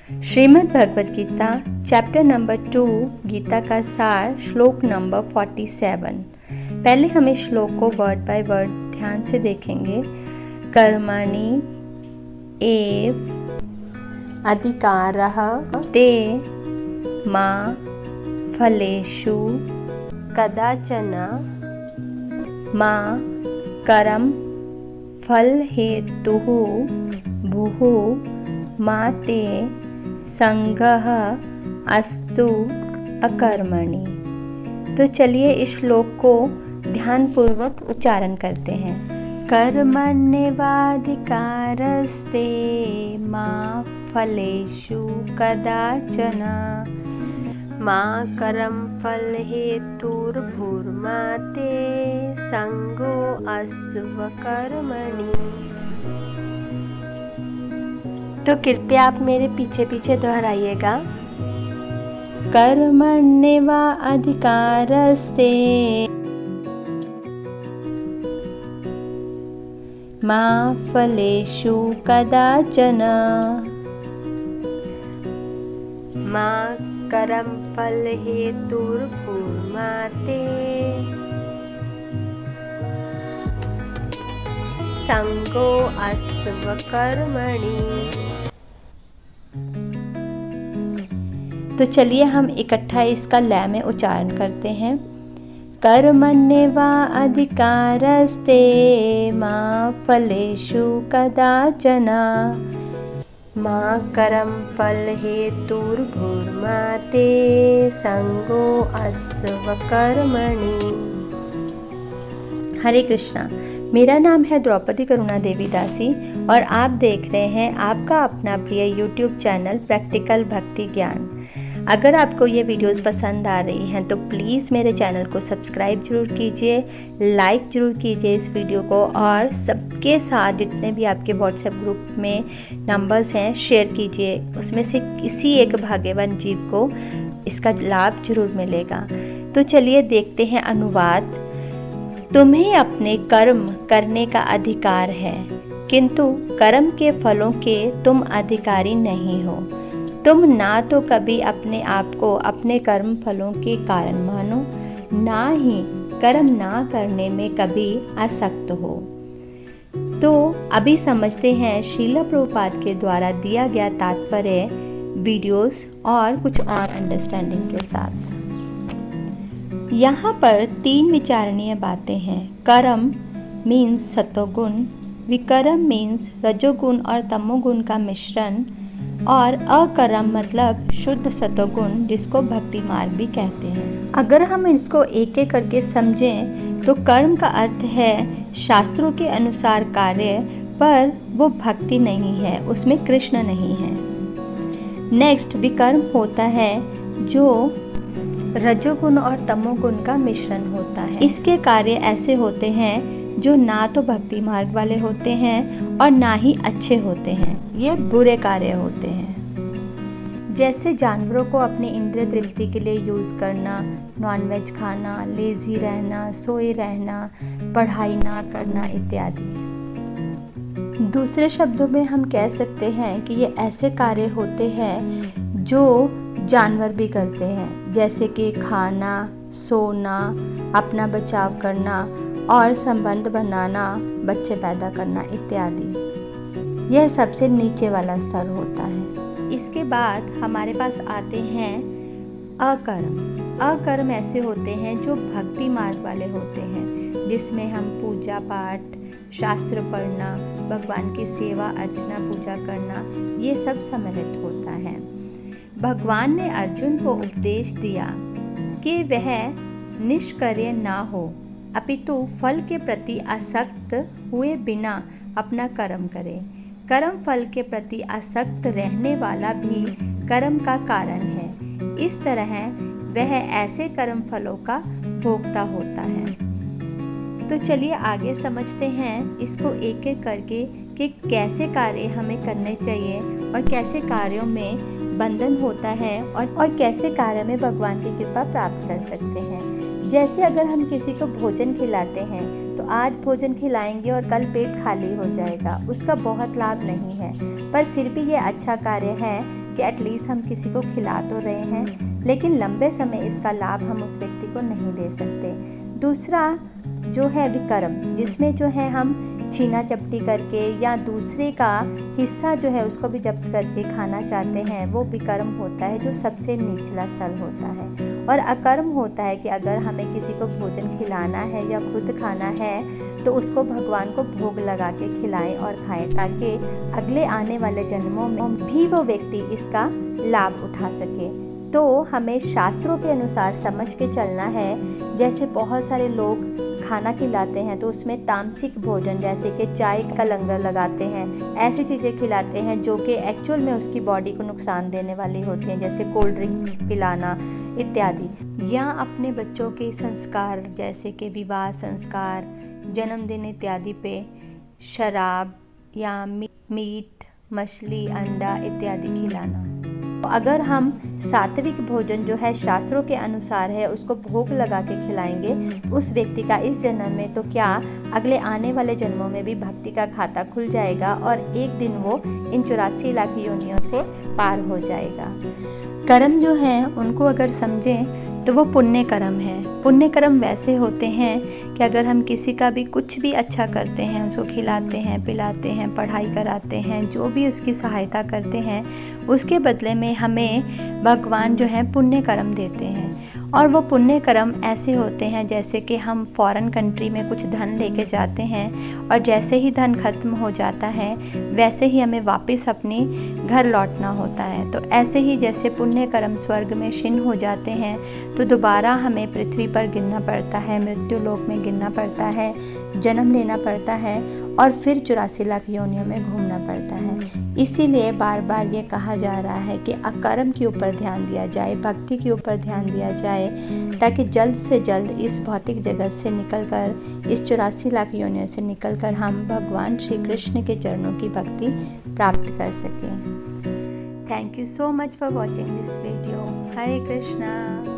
Shrimad Bhagavad Gita chapter number 2 Gita का सार श्लोक नंबर 47। पहले हम इस श्लोक को वर्ड बाय वर्ड ध्यान से देखेंगे। कर्मणि एव अधिकारः ते मा फलेषु कदाचन मा कर्म फलहेतुः भूः मा ते संगः अस्तु अकर्मणि। तो चलिए इस श्लोक को ध्यानपूर्वक उच्चारण करते हैं। कर्मण्येवाधिकारस्ते मा फलेषु कदाचन मा कर्मफलहेतुर्भूर्मा ते संगो अस्तु कर्मणि। तो कृपया आप मेरे पीछे पीछे दोहराइएगा। कर्मण्येवाधिकारस्ते मा फलेषु कदाचन मा कर्मफलहेतुर्भूर्मा ते संगो अस्तु कर्मणि। तो चलिए हम इकट्ठा इसका लय में उच्चारण करते हैं। कर्मण्येवाधिकारस्ते मा फलेषु कदाचन मा कर्मफलहेतुर्भूर्मा ते संगो अस्तु कर्मणि। हरे कृष्णा। मेरा नाम है द्रौपदी करुणा देवी दासी और आप देख रहे हैं आपका अपना प्रिय YouTube चैनल प्रैक्टिकल भक्ति ज्ञान। अगर आपको ये वीडियोस पसंद आ रही हैं तो प्लीज़ मेरे चैनल को सब्सक्राइब जरूर कीजिए, लाइक जरूर कीजिए इस वीडियो को और सबके साथ जितने भी आपके व्हाट्सएप ग्रुप में नंबर्स हैं शेयर कीजिए। उसमें से किसी एक भाग्यवान जीव को इसका लाभ जरूर मिलेगा। तो चलिए देखते हैं अनुवाद। तुम्हें अपने कर्म करने का अधिकार है, किंतु कर्म के फलों के तुम अधिकारी नहीं हो। तुम ना तो कभी अपने आप को अपने कर्म फलों के कारण मानो, ना ही कर्म ना करने में कभी आसक्त हो। तो अभी समझते हैं श्रील प्रभुपाद के द्वारा दिया गया तात्पर्य वीडियोस और कुछ और अंडरस्टैंडिंग के साथ। यहाँ पर 3 विचारणीय बातें हैं। कर्म मीन्स सतोगुण, विकर्म मीन्स रजोगुण और तमोगुण का मिश्रण, और अकर्म मतलब शुद्ध सतोगुण जिसको भक्ति मार्ग भी कहते हैं। अगर हम इसको एक एक करके समझें तो कर्म का अर्थ है शास्त्रों के अनुसार कार्य, पर वो भक्ति नहीं है, उसमें कृष्ण नहीं है। नेक्स्ट विकर्म होता है जो रजोगुण और तमोगुण का मिश्रण होता है। इसके कार्य ऐसे होते हैं जो ना तो भक्ति मार्ग वाले होते हैं और ना ही अच्छे होते हैं, ये बुरे कार्य होते हैं। जैसे जानवरों को अपनी इंद्रिय तृप्ति के लिए यूज़ करना, नॉनवेज खाना, लेजी रहना, सोए रहना, पढ़ाई ना करना इत्यादि। दूसरे शब्दों में हम कह सकते हैं कि ये ऐसे कार्य होते हैं जो जानवर भी करते हैं, जैसे कि खाना, सोना, अपना बचाव करना और संबंध बनाना, बच्चे पैदा करना इत्यादि। यह सबसे नीचे वाला स्तर होता है। इसके बाद हमारे पास आते हैं अकर्म। अकर्म ऐसे होते हैं जो भक्ति मार्ग वाले होते हैं, जिसमें हम पूजा पाठ, शास्त्र पढ़ना, भगवान की सेवा अर्चना पूजा करना, ये सब सम्मिलित होता है। भगवान ने अर्जुन को उपदेश दिया कि वह निष्क्रिय ना हो, अपितु फल के प्रति आसक्त हुए बिना अपना कर्म करे। कर्म फल के प्रति आसक्त रहने वाला भी कर्म का कारण है। इस तरह वह ऐसे कर्म फलों का भोक्ता होता है। तो चलिए आगे समझते हैं इसको एक एक करके कि कैसे कार्य हमें करने चाहिए और कैसे कार्यों में बंधन होता है और कैसे कार्य में भगवान की कृपा प्राप्त कर सकते हैं। जैसे अगर हम किसी को भोजन खिलाते हैं तो आज भोजन खिलाएंगे और कल पेट खाली हो जाएगा, उसका बहुत लाभ नहीं है, पर फिर भी ये अच्छा कार्य है कि एटलीस्ट हम किसी को खिला तो रहे हैं, लेकिन लंबे समय इसका लाभ हम उस व्यक्ति को नहीं दे सकते। दूसरा जो है विकर्म, जिसमें जो है हम छीना चपटी करके या दूसरे का हिस्सा जो है उसको भी जब्त करके खाना चाहते हैं, वो विकर्म होता है, जो सबसे निचला स्तर होता है। और अकर्म होता है कि अगर हमें किसी को भोजन खिलाना है या खुद खाना है तो उसको भगवान को भोग लगा के खिलाएं और खाएं, ताकि अगले आने वाले जन्मों में भी वो व्यक्ति इसका लाभ उठा सके। तो हमें शास्त्रों के अनुसार समझ के चलना है। जैसे बहुत सारे लोग खाना खिलाते हैं तो उसमें तामसिक भोजन, जैसे कि चाय का लंगर लगाते हैं, ऐसी चीज़ें खिलाते हैं जो कि एक्चुअल में उसकी बॉडी को नुकसान देने वाली होती हैं, जैसे कोल्ड ड्रिंक पिलाना इत्यादि। या अपने बच्चों के संस्कार जैसे कि विवाह संस्कार, जन्मदिन इत्यादि पे शराब या मीट, मछली, अंडा इत्यादि खिलाना। अगर हम सात्विक भोजन जो है शास्त्रों के अनुसार है उसको भोग लगा के खिलाएंगे उस व्यक्ति का इस जन्म में, तो क्या अगले आने वाले जन्मों में भी भक्ति का खाता खुल जाएगा और एक दिन वो इन 84 लाख योनियों से पार हो जाएगा। कर्म जो है उनको अगर समझें तो वो पुण्य कर्म है। पुण्य कर्म वैसे होते हैं कि अगर हम किसी का भी कुछ भी अच्छा करते हैं, उसको खिलाते हैं, पिलाते हैं, पढ़ाई कराते हैं, जो भी उसकी सहायता करते हैं, उसके बदले में हमें भगवान जो है पुण्य कर्म देते हैं। और वो पुण्य कर्म ऐसे होते हैं जैसे कि हम फॉरेन कंट्री में कुछ धन लेके जाते हैं और जैसे ही धन खत्म हो जाता है वैसे ही हमें वापस अपने घर लौटना होता है। तो ऐसे ही जैसे पुण्य कर्म स्वर्ग में क्षीण हो जाते हैं तो दोबारा हमें पृथ्वी पर गिरना पड़ता है, मृत्यु लोक में गिरना पड़ता है, जन्म लेना पड़ता है और फिर 84 लाख योनियों में घूमना पड़ता है। इसीलिए बार बार ये कहा जा रहा है कि अकर्म के ऊपर ध्यान दिया जाए, भक्ति के ऊपर ध्यान दिया जाए, ताकि जल्द से जल्द इस भौतिक जगत से निकलकर, इस 84 लाख योनियों से निकलकर हम भगवान श्री कृष्ण के चरणों की भक्ति प्राप्त कर सकें। Thank you so much for watching this video. Hare Krishna.